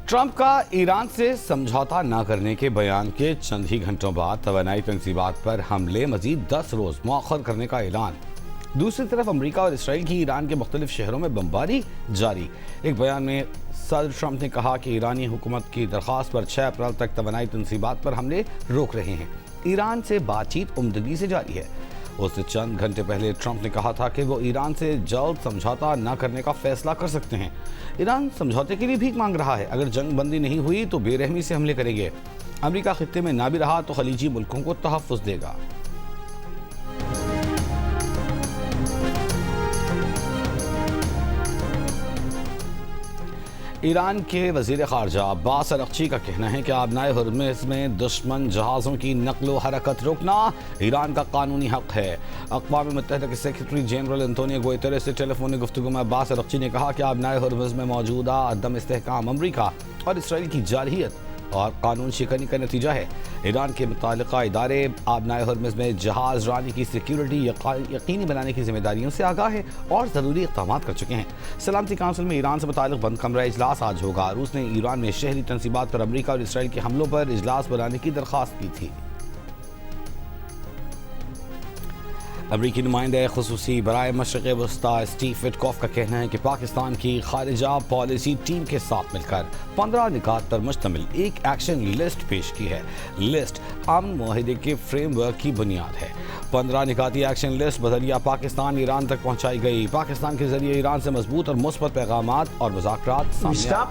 Trump का Iran से समझौता न करने के बयान के चंद ही घंटों बाद तवानाई तंसीबात पर हमले मजीद 10 रोज मौखर करने का ऐलान। दूसरी तरफ अमरीका और इसराइल की ईरान के मुख्तलिफ शहरों में बमबारी जारी। एक बयान में सदर ट्रंप ने कहा कि ईरानी हुकूमत की दरख्वास्त पर 6 अप्रैल तक तवानाई तंसीबात पर हमले रोक रहे हैं। ईरान से बातचीत उम्दगी से जारी है। उससे चंद घंटे पहले ट्रंप ने कहा था कि वो ईरान से जल्द समझौता न करने का फैसला कर सकते हैं। ईरान समझौते के लिए भीख मांग रहा है। अगर जंग बंदी नहीं हुई तो बेरहमी से हमले करेंगे। अमरीका खित्ते में ना भी रहा तो खलीजी मुल्कों को तहफ़्फ़ुज़ देगा। ईरान के वज़ीर ख़ारजा अब्बास अरग़ची का कहना है कि आबनाए हुर्मुज़ में दुश्मन जहाज़ों की नक़्ल हरकत रोकना ईरान का कानूनी हक़ है। अक़वाम मुत्तहिदा के सेक्रेटरी जनरल एंटोनियो गुतेरेस से टेलीफोनिक गुफ्तगू में अब्बास अरग़ची ने कहा कि आबनाए हुर्मुज़ में मौजूदा अदम इस्तेहकाम अमरीका और इसराइल की जारहियत और कानून शिकनी का नतीजा है। ईरान के मुतालिका इदारे आबनाए हुर्मुज़ में जहाज़ रानी की सिक्योरिटी यकीनी बनाने की जिम्मेदारियों से आगाह है और ज़रूरी इक़दाम कर चुके हैं। सलामती काउंसिल में ईरान से मुतालिक बंद कमरा इजलास आज होगा। रूस ने ईरान में शहरी तंसीबात पर अमरीका और इसराइल के हमलों पर इजलास बुलाने की दरख्वास्त की थी। अमरीकी नुमाइंदा खुसूसी बराए मशरिक़ वस्ता स्टीव विटकॉफ का कहना है कि पाकिस्तान की खारिजा पॉलिसी टीम के साथ मिलकर 15 निकात पर मुश्तमिल एक एक्शन लिस्ट पेश की है। लिस्ट अमन मुआहिदे के फ्रेमवर्क की बुनियाद है। 15 निकाती एक्शन लिस्ट बदलिया पाकिस्तान ईरान तक पहुँचाई गई। पाकिस्तान के जरिए ईरान से मजबूत और मुस्बत पैगामात और मुज़ाकरात सामने आए।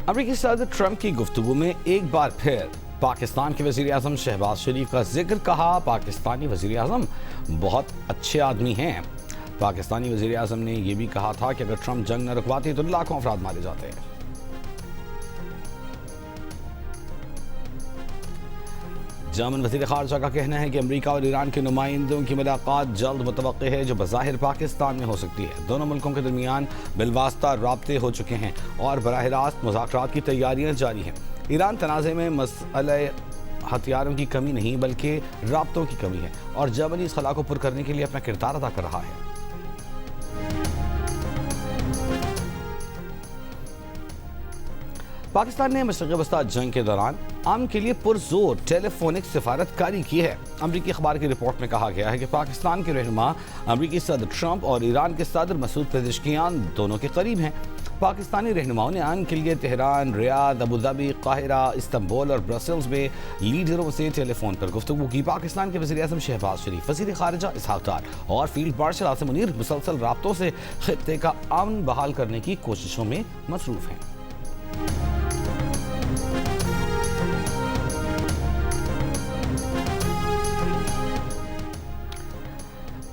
अमरीकी सदर ट्रंप की गुफ्तगू में एक बार फिर पाकिस्तान के वज़ीर आज़म शहबाज शरीफ का जिक्र। कहा पाकिस्तानी वज़ीर आज़म बहुत अच्छे आदमी हैं। पाकिस्तानी वज़ीर आज़म ने यह भी कहा था कि अगर ट्रंप जंग न रुकवाते तो लाखों अफराद मारे जाते। जर्मन वज़ीर ख़ारजा का कहना है कि अमरीका और ईरान के नुमाइंदों की मुलाकात जल्द मुतवक्के है जो बज़ाहिर पाकिस्तान में हो सकती है। दोनों मुल्कों के दरमियान बिलवास्ता राब्ते हो चुके हैं और बराह रास्त मुज़ाकरात की तैयारियां जारी हैं। ईरान तनाज़े में मसले हथियारों की कमी नहीं बल्कि राब्तों की कमी है और जर्मनी इस खला को पुर करने के लिए अपना किरदार अदा कर रहा है। पाकिस्तान ने मशरिक़ वस्ता जंग के दौरान अमन के लिए पुरजोर टेलीफोनिक सिफारतकारी की है। अमरीकी अखबार की रिपोर्ट में कहा गया है कि पाकिस्तान के रहनुमा अमरीकी सदर ट्रंप और ईरान के सदर मसूद पेज़ेश्कियान दोनों के करीब हैं। पाकिस्तानी रहनुमाओं ने अमन के लिए Tehran, Riyadh, Abu Dhabi, Cairo, Istanbul और ब्रसेल्स में लीडरों से टेलीफोन पर गुफ्तगू की। पाकिस्तान के वज़ीर आज़म शहबाज शरीफ, वज़ीर ख़ारिजा इसहाक़ डार और फील्ड मार्शल आसिम मुनीर मुसलसल राब्तों से खित्ते का अमन बहाल करने की कोशिशों में मसरूफ़ हैं।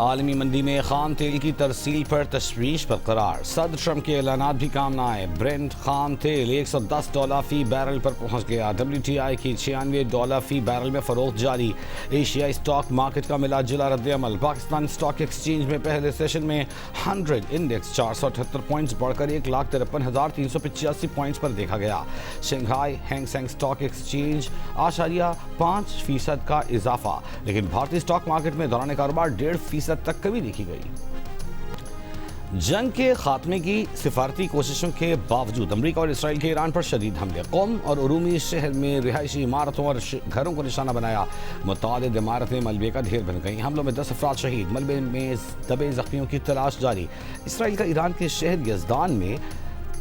आलमी मंडी में खाम तेल की तरसील पर तशवीश बरकरार। सदर ट्रंप के ऐलानात भी काम न आए। ब्रेंट खाम तेल $110 फी बैरल पर पहुंच गया। WTI की $96 फी बैरल में फरोख्त जारी। एशियाई स्टॉक मार्केट का मिला जुला रद्द-ए-अमल। पाकिस्तान स्टॉक एक्सचेंज में पहले सेशन में 100 इंडेक्स 478 पॉइंट्स बढ़कर 1,53,385 पॉइंट्स पर देखा गया। Shanghai Hang Seng stock exchange 5% का इजाफा। लेकिन भारतीय स्टॉक मार्केट में दौरान कारोबार 1.5% तक कमी देखी गई। जंग के खात्मे की सिफारती कोशिशों के बावजूद अमरीका और इसराइल के ईरान पर शदीद हमले। कौम और उरूमी शहर में रिहायशी इमारतों और घरों को निशाना बनाया। मुतादिद इमारतें मलबे का ढेर बन गई। हमलों में 10 अफराद शहीद। मलबे में दबे जख्मियों की तलाश जारी। इसराइल का ईरान के शहर यज़दान में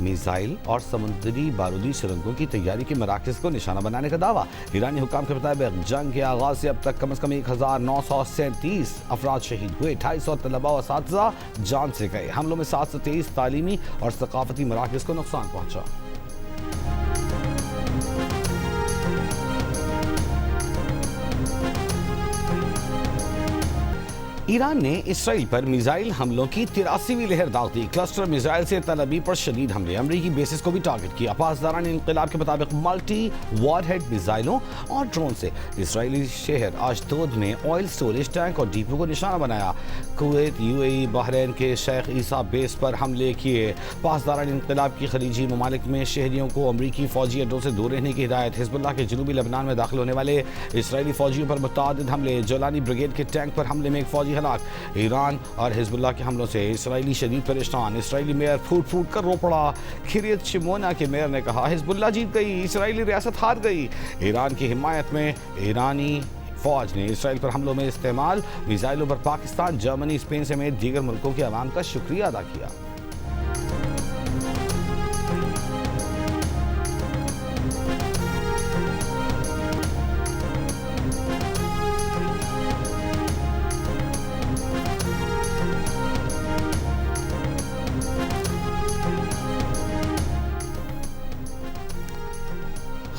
मिसाइल और समुद्री बारूदी सुरंगों की तैयारी के मराकज़ को निशाना बनाने का दावा। ईरानी हुकाम के मुताबिक जंग के आगाज़ से अब तक कम से कम 1937 अफराद शहीद हुए। 250 तलबा और असातिज़ा जान से गए। हमलों में 723 तालीमी और सकाफती मराकज़ को नुकसान पहुँचा। ईरान ने इसराइल पर मिसाइल हमलों की 83वीं लहर दाग दी। क्लस्टर मिसाइल से तल अबीब पर शदीद हमले। अमरीकी बेसिस को भी टारगेट किया। पासदारान इनक़िलाब के मुताबिक मल्टी वॉरहेड मिसाइलों और ड्रोन से इसराइली शहर अशदोद में ऑयल स्टोरेज टैंक और डिपो को निशाना बनाया। कुवैत, UAE, बहरीन के शेख ईसा बेस पर हमले किए। पासदारान इनक़िलाब की खलीजी ममालिक में शहरियों को अमरीकी फ़ौजी अड्डों से दूर रहने की हिदायत। हिज़्बुल्लाह के जनूबी लेबनान में दाखिल होने वाले इसराइली फ़ौजियों पर मुतअद्दिद हमले। जोलानी ब्रिगेड के टैंक पर हमले में एक फ़ौजी हलाक। ईरान और हिजबुल्लाह के हमलों से इसराइली शदीद परेशान। इसराइली मेयर फूट फूट कर रो पड़ा। किरियत शिमोना के मेयर ने कहा हिजबुल्लाह जीत गई, इसराइली रियासत हार गई। ईरान की हिमायत में ईरानी फौज ने इसराइल पर हमलों में इस्तेमाल मिसाइलों पर पाकिस्तान, जर्मनी, स्पेन समेत दीगर मुल्कों के अवाम का शुक्रिया अदा किया।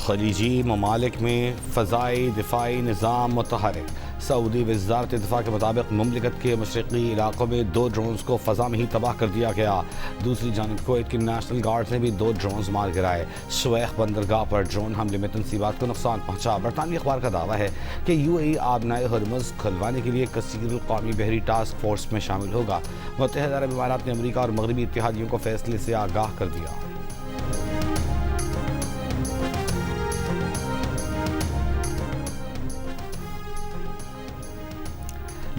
खलीजी ममालिक में फ़ज़ाई दिफ़ाई निज़ाम मुतहरिक। सऊदी वज़ारत दिफ़ा के मुताबिक मुमलिकत के मशरक़ी इलाक़ों में 2 ड्रोन्स को फ़ज़ा में ही तबाह कर दिया गया। दूसरी जानिब कुवैत की नेशनल गार्ड ने भी 2 ड्रोन्स मार गिराए। शुवैख बंदरगाह पर ड्रोन हमले में तनसीबात को नुकसान पहुँचा। बरतानवी अखबार का दावा है कि UAE आबनाए हरमुज़ खुलवाने के लिए कसीर कौमी बहरी टास्क फोर्स में शामिल होगा। मुत्तहिदा अरब इमारात ने अमरीका और मगरबी इत्तेहादियों को फैसले से आगाह कर दिया।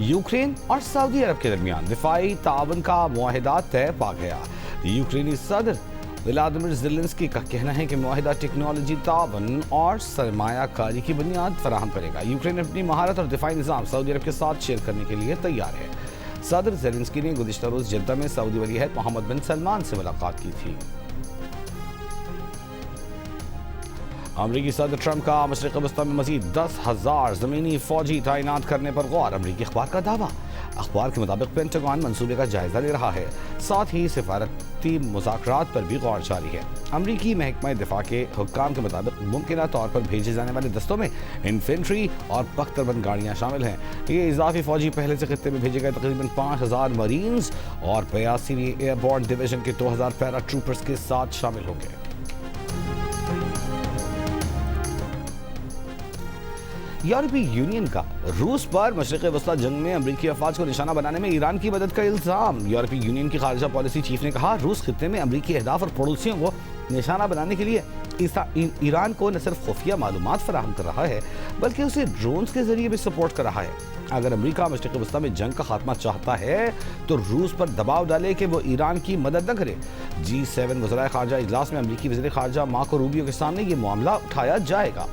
यूक्रेन और सऊदी अरब के दरमियान दिफाई तावन का मुआहिदा तय पा गया। यूक्रेनी सदर व्लादिमीर ज़ेलेंस्की का कहना है कि मुआहिदा टेक्नोलॉजी तावन और सरमायाकारी की बुनियाद फराहम करेगा। यूक्रेन अपनी महारत और दिफाई निज़ाम सऊदी अरब के साथ शेयर करने के लिए तैयार है। सदर ज़ेलेंस्की ने गुज़िश्ता रोज़ जद्दा में सऊदी वली-अहद मोहम्मद बिन सलमान से मुलाकात की थी। अमरीकी सदर ट्रंप का मशरिक़ वस्ता में मज़ीद 10,000 ज़मीनी फ़ौजी तैनात करने पर गौर। अमरीकी अखबार का दावा। अखबार के मुताबिक पेंटागन मंसूबे का जायजा ले रहा है, साथ ही सिफारती मुज़ाकरात पर भी गौर जारी है। अमरीकी महकमा दिफा के हुक्काम के मुताबिक मुमकिन तौर पर भेजे जाने वाले दस्तों में इन्फेंट्री और बख्तरबंद गाड़ियाँ शामिल हैं। ये इजाफी फ़ौजी पहले से खित्ते में भेजे गए तकरीबन 5,000 मरीन्स और 82वीं एयरबोर्न डिवीजन के 2,000 पैरा ट्रूपर्स के साथ शामिल होंगे। यूरोपीय यूनियन का रूस पर मशरिक़ वस्ता जंग में अमरीकी अफवाज को निशाना बनाने में ईरान की मदद का इल्ज़ाम। यूरोपीय यूनियन की खारजा पॉलिसी चीफ ने कहा रूस खित्ते में अमरीकी अहदाफ और पड़ोसियों को निशाना बनाने के लिए ईरान को न सिर्फ खुफिया मालूमात फराहम कर रहा है बल्कि उसे ड्रोन्स के जरिए भी सपोर्ट कर रहा है। अगर अमरीका मशरिक़ वस्ता में जंग का खात्मा चाहता है तो रूस पर दबाव डाले कि वो ईरान की मदद न करे। G7 वज़राए ख़ारजा इजलास में अमरीकी वज़ीर ख़ारजा मार्को रूबियो के सामने ये मामला उठाया जाएगा।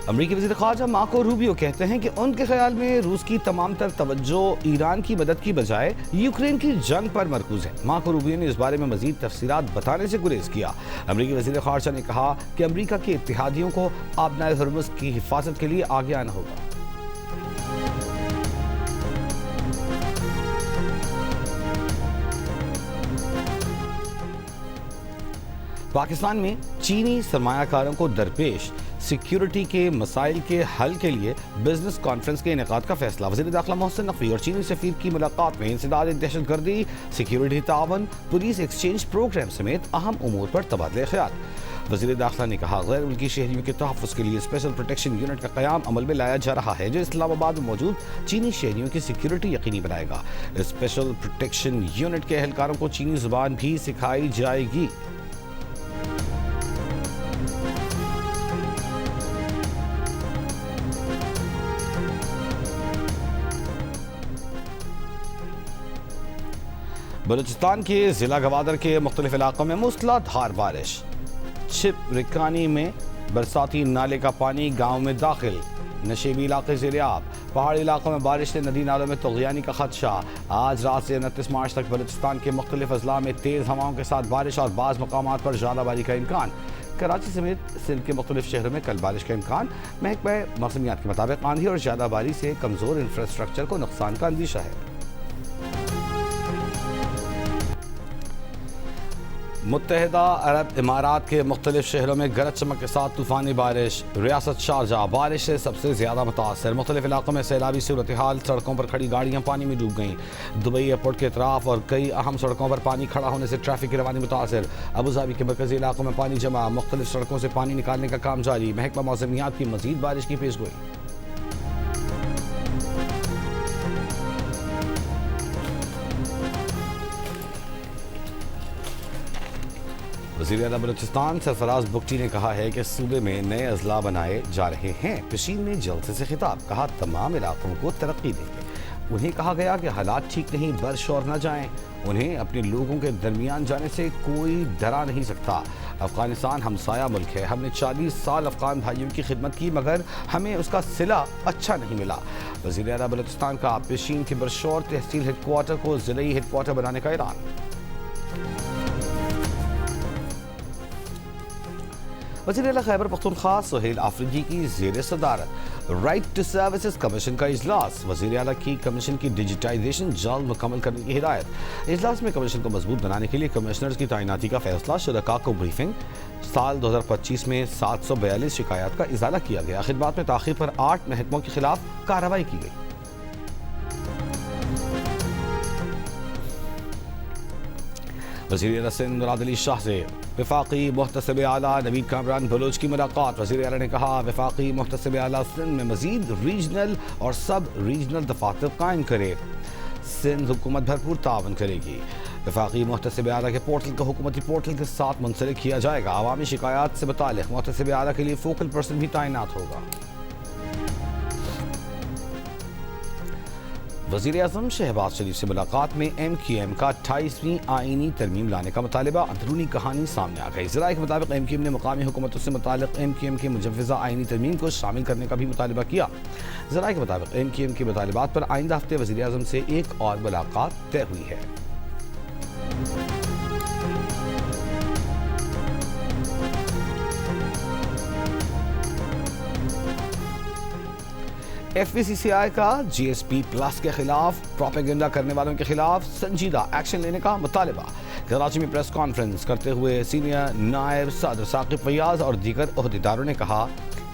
अमरीकी वज़ीर ख़ारजा मार्को रूबियो कहते हैं कि उनके ख्याल में रूस की तमाम तर तवज्जो ईरान की मदद की बजाय यूक्रेन की जंग पर मरकूज है। मार्को रूबियो ने इस बारे में मज़ीद तफसीलात बताने से गुरेज किया। अमरीकी वज़ीर ख़ारजा ने कहा कि अमरीका के इत्तेहादियों को आबनाए हरमुज़ की हिफाजत के लिए आगे आना होगा। पाकिस्तान में चीनी सरमायाकारों को दरपेश सिक्योरिटी के मसाइल के हल के लिए बिजनेस कॉन्फ्रेंस के इनेकाद का फैसला। वज़ीर दाखिला मोहसिन नकवी और चीनी सफ़ीर की मुलाकात में इंसदाद दहशतगर्दी, सिक्योरिटी तावन, पुलिस एक्सचेंज प्रोग्राम समेत अहम उमूर पर तबादले ख्याल। वज़ीर दाखिला ने कहा गैर मुल्की शहरियों के तहफ़्फ़ुज़ के लिए स्पेशल प्रोटेक्शन यूनिट का क़याम अमल में लाया जा रहा है जो इस्लामाबाद में मौजूद चीनी शहरियों की सिक्योरिटी यकीनी बनाएगा। स्पेशल प्रोटेक्शन यूनिट के एहलकारों को चीनी ज़ुबान भी सिखाई जाएगी। बलूचिस्तान के ज़िला गवादर के मुख्तलिफ इलाकों में मूसलाधार बारिश। छिपरिकानी में बरसाती नाले का पानी गांव में दाखिल। नशेबी इलाके ज़ेर-ए-आब। पहाड़ी इलाकों में बारिश से नदी नालों में तग़ियानी का खदशा। आज रात से 29 मार्च तक बलूचिस्तान के मुख्तलिफ अज़ला में तेज़ हवाओं के साथ बारिश और बाज़ मकामात पर ज़्यादाबारी का इम्कान। कराची समेत सिंध के मुख्तलिफ शहरों में कल बारिश का इम्कान। महकमा मौसमियात के मुताबिक आंधी और ज़्यादाबारी से कमज़ोर इंफ्रास्ट्रक्चर को नुकसान का अंदेशा है। मुत्तहिदा अरब इमारात के मुख्तलिफ शहरों में गरज चमक के साथ तूफ़ानी बारिश। रियासत शारजा बारिश से सबसे ज़्यादा मुतासर। मुख्तलिफ इलाकों में सैलाबी सूरत हाल, सड़कों पर खड़ी गाड़ियाँ पानी में डूब गईं। दुबई एयरपोर्ट के अतराफ और कई अहम सड़कों पर पानी खड़ा होने से ट्रैफिक की रवानी मुतासर। अबूधाबी के मरकज़ी इलाकों में पानी जमा, मुख्तलिफ सड़कों से पानी निकालने का काम जारी। महकमा मौसमियात की मज़ीद बारिश की पेशगोई। वज़ीर आला बलूचिस्तान सरफराज बुगटी ने कहा है कि सूबे में नए अजला बनाए जा रहे हैं। पेशीन ने जलसे से खिताब, कहा तमाम इलाकों को तरक्की देंगे। उन्हें कहा गया कि हालात ठीक नहीं, बरशोर न जाएं। उन्हें अपने लोगों के दरमियान जाने से कोई डरा नहीं सकता। अफगानिस्तान हमसाया मुल्क है। हमने 40 साल अफगान भाइयों की खिदमत की, मगर हमें उसका सिला अच्छा नहीं मिला। वज़ीर आला बलूचिस्तान का पेशीन के बरशोर तहसील हेडक्वार्टर को ज़िले हेडक्वार्टर बनाने का ऐलान। वज़ीर आला खैबर पख्तूनख्वा सुहेल आफरीदी की ज़ेर सदारत राइट टू सर्विसेज कमीशन का इजलास। वज़ीर आला की कमीशन की डिजिटाइजेशन जल्द मुकम्मल करने की हिदायत। इजलास में कमीशन को मजबूत बनाने के लिए कमिश्नर्स की तैनाती का फैसला। शुरका को ब्रीफिंग। साल 2025 में 742 शिकायत का इजाला किया गया। खिदमत में ताख़ीर पर 8 महकमों के खिलाफ कार्रवाई की गई। वज़ीर आला सिंध मुराद अली शाह से वफाकी मुहतसिब आला नवीद कामरान बलोच की मुलाकात। वज़ीर आला ने कहा वफाकी मुहतसिब आला सिंध में मजीद रीजनल और सब रीजनल दफातर कायम करे। सिंध हुकूमत भरपूर तावन करेगी। वफाकी मुहतसिब आला के पोर्टल को हुकूमती पोर्टल के साथ मुंसलिक किया जाएगा। अवामी शिकायत से मुताल्लिक़ मुहतसिब आला के लिए फोकल पर्सन भी तैनात होगा। वज़ीर आज़म शहबाज शरीफ से मुलाकात में MQM का 28वीं आईनी तरमीम लाने का मुतालिबा। अंदरूनी कहानी सामने आ गई। ज़राए के मुताबिक MQM ने मुकामी हुकूमतों से मुतालिक MQM के मुजव्वज़ा आईनी तरमीम को शामिल करने का भी मुतालिबा किया। ज़राए के मुताबिक MQM के मुतालिबात पर आइंदा हफ्ते वज़ीर आज़म से एक और मुलाकात तय हुई है। FVCCI का GSP प्लस के खिलाफ प्रोपेगेंडा करने वालों के खिलाफ संजीदा एक्शन लेने का मुतालिबा। कराची में प्रेस कॉन्फ्रेंस करते हुए सीनियर नायब सदर साकिब फैयाज और दीगर ओहदेदारों ने कहा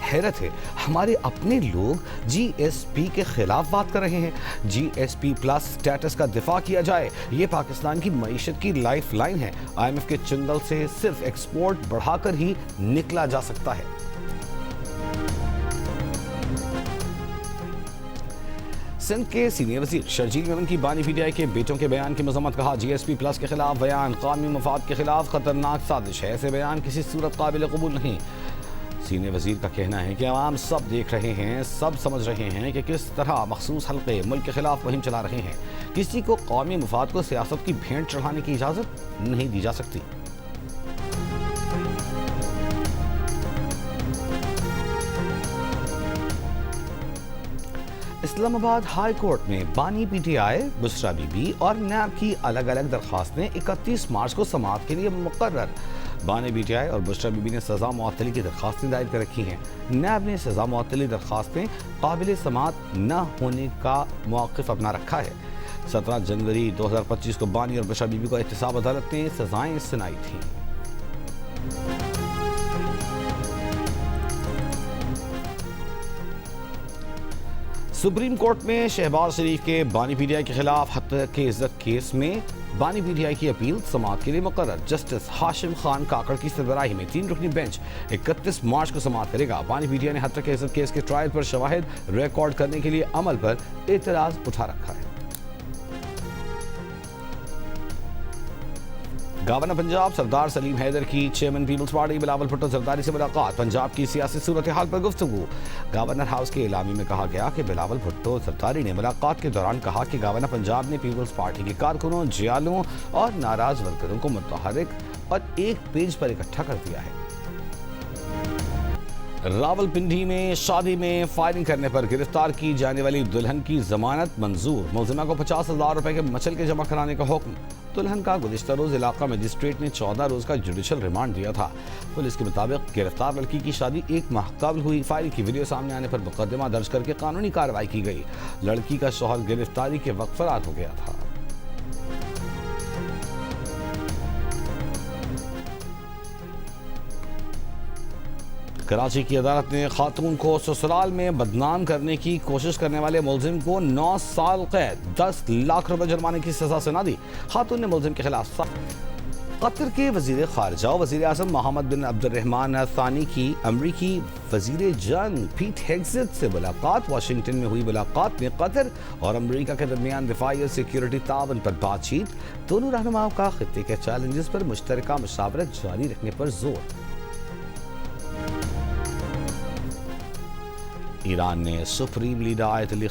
हैरत है हमारे अपने लोग GSP के खिलाफ बात कर रहे हैं। GSP प्लस स्टेटस का दिफा किया जाए, ये पाकिस्तान की मईशत की लाइफ लाइन है। IMF के चंगल से सिर्फ एक्सपोर्ट बढ़ाकर ही निकला जा सकता है। सिंध के सीनियर वजीर शर्जील मेमन की बानी PTI के बेटों के बयान की मजम्मत। कहा GSP प्लस के खिलाफ बयान कौमी मफाद के खिलाफ खतरनाक साजिश है। ऐसे बयान किसी सूरत काबिल कबूल नहीं। सीनियर वजीर का कहना है कि आवाम सब देख रहे हैं, सब समझ रहे हैं कि किस तरह मखसूस हल्के मुल्क के खिलाफ मुहिम चला रहे हैं। किसी को कौमी मफाद को सियासत की भेंट चढ़ाने की इजाज़त नहीं दी जा सकती। इस्लामाबाद हाई कोर्ट में बानी PTI, बुशरा बीबी और नैब की अलग अलग दरख्वास्तें 31 मार्च को समाअत के लिए मुकर्रर। बानी PTI और बुशरा बीबी ने सज़ा मुअत्तली की दरख्वास्तें दायर कर रखी हैं। नैब ने सज़ा मुअत्तली दरख्वास्तें काबिल समाअत न होने का मौक़िफ़ अपना रखा है। 17 जनवरी 2025 को बानी और बुशरा बीबी को एहतसाब अदालत ने सज़ाएँ सुनाई थीं। सुप्रीम कोर्ट में शहबाज शरीफ के बानी PTI के खिलाफ हत्या के इज्जत केस में बानी PTI की अपील समाअत के लिए मुकर्रर। जस्टिस हाशिम खान काकड़ की सरबराही में 3 रुकनी बेंच 31 मार्च को समाअत करेगा। बानी PTI ने हत्या के इज्जत केस के ट्रायल पर शवाहिद रिकॉर्ड करने के लिए अमल पर एतराज उठा रखा है। गवर्नर पंजाब सरदार सलीम हैदर की chairman peoples party Bilawal Bhutto Zardari से मुलाकात। पंजाब की सियासी सूरत हाल पर गुफ्तगू। गवर्नर हाउस के एलामी में कहा गया कि बिलावल भुट्टो जरदारी ने मुलाकात के दौरान कहा कि गवर्नर पंजाब ने पीपल्स पार्टी के कारकुनों, जियालों और नाराज वर्करों को मुतहर्रिक और एक पेज पर इकट्ठा कर दिया है। रावलपिंडी में शादी में फायरिंग करने पर गिरफ्तार की जाने वाली दुल्हन की जमानत मंजूर। मुलजिमा को 50,000 रुपए के मचल के जमा कराने का हुक्म। दुल्हन का गुज़िश्ता रोज इलाका मजिस्ट्रेट ने 14 रोज का जुडिशल रिमांड दिया था। पुलिस के मुताबिक गिरफ्तार लड़की की शादी 1 माह कबल हुई। फायरिंग की वीडियो सामने आने पर मुकदमा दर्ज करके कानूनी कार्रवाई की गई। लड़की का शौहर गिरफ्तारी के वक्त फरार हो गया था। कराची की अदालत ने खातून को ससुराल में बदनाम करने की कोशिश करने वाले मुलजिम को 9 साल कैद 10 लाख रुपए जुर्माने की सजा सुना दी। खातून ने मुलजिम के खिलाफ कतर के वजीर खारजा और वजीर आज़म मोहम्मद बिन अब्दुर्रहमान अल थानी की अमरीकी वजीर जंग पीट हेग्सेट से मुलाकात। वाशिंगटन में हुई मुलाकात में कतर और अमरीका के दरमियान दिफाई और सिक्योरिटी ताउन पर बातचीत। दोनों रहनुमाओं का खित्ते के चैलेंजेस पर मुश्तरका मुशावरत जारी रखने पर जोर। ईरान ने सुप्रीम लीडर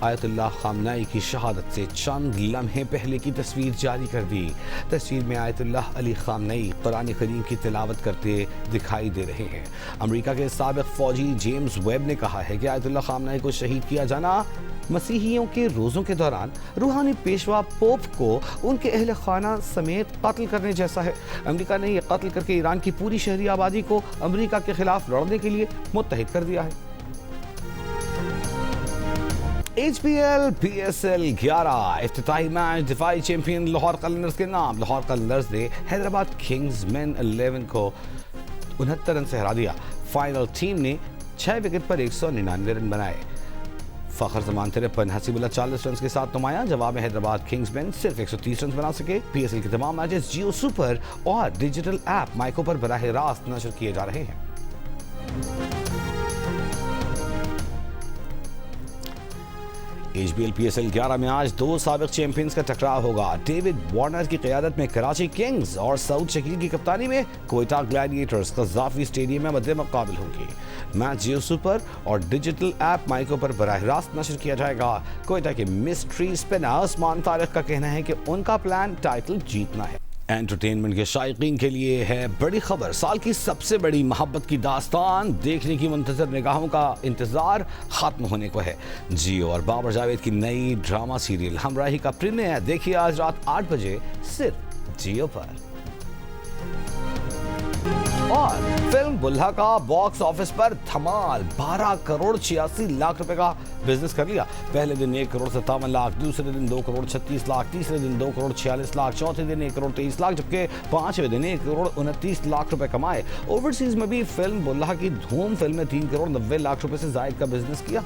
आयतुल्लाह खामनेई की शहादत से चंद लम्हे पहले की तस्वीर जारी कर दी। तस्वीर में आयतुल्लाह अली खामनेई कुरान करीम की तिलावत करते दिखाई दे रहे हैं। अमेरिका के साबिक फौजी जेम्स वेब ने कहा है कि आयतुल्लाह खामनेई को शहीद किया जाना मसीहियों के रोज़ों के दौरान रूहानी पेशवा पोप को उनके अहल खाना समेत कत्ल करने जैसा है। अमेरिका ने यह कत्ल करके ईरान की पूरी शहरी आबादी को अमेरिका के खिलाफ लड़ने के लिए मुत्तहिद कर दिया है। HPL PSL 11 इफ्तिताही मैच दिफाई चैंपियन लाहौर कलंदर्स के नाम। लाहौर कलंदर्स ने हैदराबाद किंग्स मेन 11 को 69 रन से हरा दिया। फाइनल टीम ने 6 विकेट पर 199 रन बनाए। फखर जमान 53, हसीबुल्लाह 40 रन के साथ नुमाया। जवाब में हैदराबाद किंग्स मैन सिर्फ 130 रन बना सके। PSL के तमाम मैचेस जियो सुपर और डिजिटल ऐप माइको पर बराह रास्त नशर किए जा रहे हैं। HBL PSL 11 में आज दो साबिक चैंपियंस का टकराव होगा। डेविड वार्नर की क़यादत में कराची किंग्स और सऊद शकील की कप्तानी में कोयटा ग्लैडिएटर्स कज़ाफ़ी स्टेडियम में मद्दे मुक़ाबिल होंगे। मैच जियो सुपर और डिजिटल ऐप माइको पर बराह रास्त नशर किया जाएगा। कोयटा के मिस्ट्री स्पिनर उस्मान तारिक का कहना है कि उनका प्लान टाइटल जीतना है। एंटरटेनमेंट के शायकीन के लिए है बड़ी खबर। साल की सबसे बड़ी मोहब्बत की दास्तान देखने की मुंतज़र निगाहों का इंतज़ार खत्म होने को है। जियो और बाबर जावेद की नई ड्रामा सीरियल हमराही का प्रीमियर देखिए आज रात 8 बजे सिर्फ जियो पर। और फिल्म बुल्हा का बॉक्स ऑफिस पर धमाल 12 करोड़ 86 लाख रुपए का बिजनेस कर लिया। पहले दिन 1 करोड़ 57 लाख, दूसरे दिन 2 करोड़ 36 लाख, तीसरे दिन 2 करोड़ 46 लाख, चौथे दिन 1 करोड़ 23 लाख, जबकि पांचवें दिन 1 करोड़ 29 लाख रुपए कमाए। ओवरसीज में भी फिल्म बुल्हा की धूम फिल्म ने 3 करोड़ 90 लाख रुपए से जायद का बिजनेस किया।